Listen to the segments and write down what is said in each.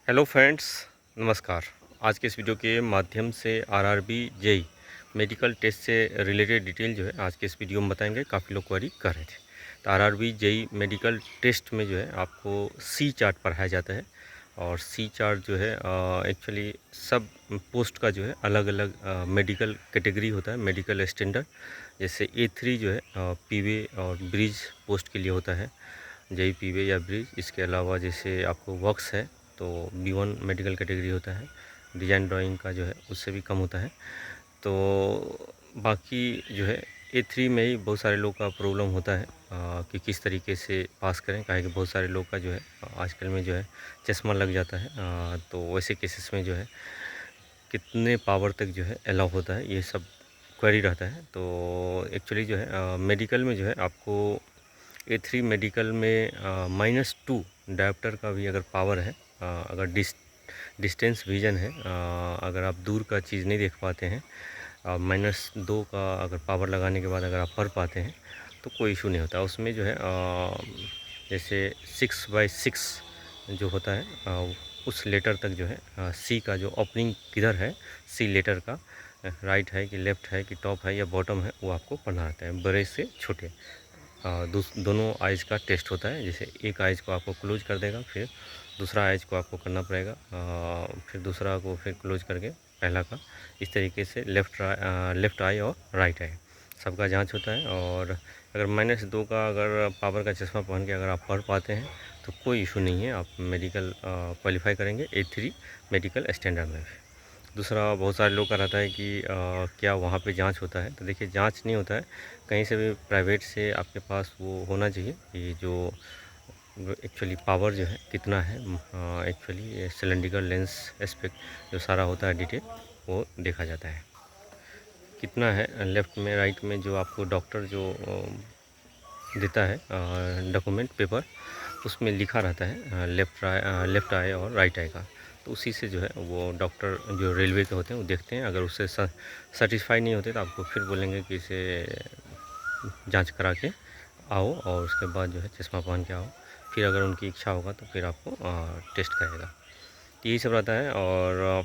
Hello friends, नमस्कार। आज के इस वीडियो के माध्यम से आरआरबी जेई मेडिकल टेस्ट से रिलेटेड डिटेल जो है आज के इस वीडियो में बताएंगे। काफ़ी लोग क्वेरी कर रहे थे। तो आरआरबी जेई मेडिकल टेस्ट में जो है आपको सी चार्ट पढ़ाया जाता है और सी चार्ट जो है एक्चुअली सब पोस्ट का जो है अलग अलग मेडिकल कैटेगरी होता है, मेडिकल स्टैंडर्ड। जैसे A3 जो है पीवे और ब्रिज पोस्ट के लिए होता है, जेई पीवे या ब्रिज। इसके अलावा जैसे आपको वर्क्स है तो B1 मेडिकल कैटेगरी होता है। डिज़ाइन ड्राइंग का जो है उससे भी कम होता है। तो बाकी जो है A3 में ही बहुत सारे लोग का प्रॉब्लम होता है कि किस तरीके से पास करें, काहे कि बहुत सारे लोग का जो है आजकल में जो है चश्मा लग जाता है। तो वैसे केसेस में जो है कितने पावर तक जो है अलाउ होता है, ये सब क्वेरी रहता है। तो एक्चुअली जो है मेडिकल में जो है आपको A3 मेडिकल में -2 डायोप्टर का भी अगर पावर है, अगर डिस्टेंस विजन है, अगर आप दूर का चीज़ नहीं देख पाते हैं, -2 का अगर पावर लगाने के बाद अगर आप पढ़ पाते हैं तो कोई इशू नहीं होता। उसमें जो है जैसे 6/6 जो होता है उस लेटर तक जो है सी का जो ओपनिंग किधर है, सी लेटर का राइट है कि लेफ़्ट है कि टॉप है या बॉटम है, वो आपको पढ़ना आता है, बड़े से छोटे। दोनों आइज़ का टेस्ट होता है। जैसे एक आइज़ को आपको क्लोज कर देगा, फिर दूसरा आइज़ को आपको करना पड़ेगा, फिर दूसरा को फिर क्लोज करके पहला का, इस तरीके से लेफ़्ट आई और राइट आई सबका जांच होता है। और अगर -2 का अगर पावर का चश्मा पहन के अगर आप पढ़ पाते हैं तो कोई इशू नहीं है, आप मेडिकल क्वालिफाई करेंगे A3 मेडिकल स्टैंडर्ड में भी। दूसरा बहुत सारे लोग का रहता है कि क्या वहाँ पे जांच होता है। तो देखिए, जांच नहीं होता है, कहीं से भी प्राइवेट से आपके पास वो होना चाहिए कि जो एक्चुअली पावर जो है कितना है, एक्चुअली सिलेंड्रिकल लेंस एस्पेक्ट जो सारा होता है डिटेल वो देखा जाता है कितना है। लेफ़्ट में राइट में जो आपको डॉक्टर जो देता है डॉक्यूमेंट पेपर, उसमें लिखा रहता है लेफ़्ट आई और राइट आई का। तो उसी से जो है वो डॉक्टर जो रेलवे के होते हैं वो देखते हैं। अगर उससे सेटिस्फाई नहीं होते तो आपको फिर बोलेंगे कि इसे जांच करा के आओ और उसके बाद जो है चश्मा पहन के आओ। फिर अगर उनकी इच्छा होगा तो फिर आपको टेस्ट करेगा। तो यही सब रहता है और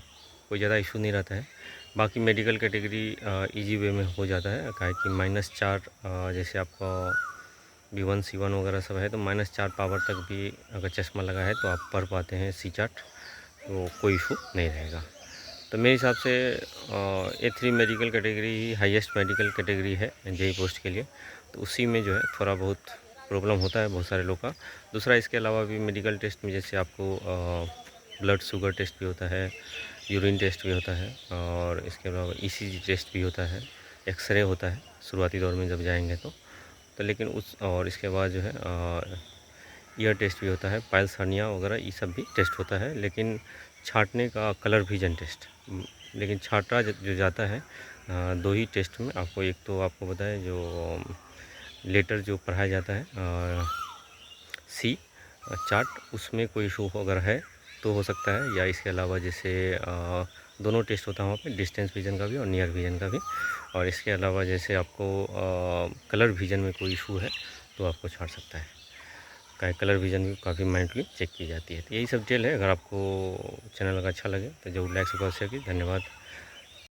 कोई ज़्यादा इशू नहीं रहता है। बाकी मेडिकल कैटेगरी इजी वे में हो जाता है, काहे कि -4 जैसे आपका B1 C1 वगैरह सब है तो -4 पावर तक भी अगर चश्मा लगा है तो आप पढ़ पाते हैं सी चार्ट, तो कोई इशू नहीं रहेगा। तो मेरे हिसाब से A3 मेडिकल कैटेगरी ही हाईएस्ट मेडिकल कैटेगरी है जेई पोस्ट के लिए। तो उसी में जो है थोड़ा बहुत प्रॉब्लम होता है बहुत सारे लोग का। दूसरा इसके अलावा भी मेडिकल टेस्ट में जैसे आपको ब्लड शुगर टेस्ट भी होता है, यूरिन टेस्ट भी होता है और इसके अलावा ECG टेस्ट भी होता है, एक्सरे होता है शुरुआती दौर में जब जाएंगे तो लेकिन उस और इसके बाद जो है ईयर टेस्ट भी होता है, पाइल्स हर्निया वगैरह ये सब भी टेस्ट होता है। लेकिन छाँटने का कलर विजन टेस्ट, लेकिन छाँटा जो जाता है 2 ही टेस्ट में आपको। एक तो आपको बताया जो लेटर जो पढ़ाया जाता है सी चार्ट, उसमें कोई इशू अगर है तो हो सकता है, या इसके अलावा जैसे दोनों टेस्ट होता है वहाँ पे, डिस्टेंस विजन का भी और नियर विजन का भी। और इसके अलावा जैसे आपको कलर विजन में कोई इशू है तो आपको छाँट सकता है, का कलर विजन भी काफ़ी माइंडली चेक की जाती है। तो यही सब डिटेल है। अगर आपको चैनल अगर अच्छा लगे तो जरूर लाइक शेयर कीजिए। धन्यवाद।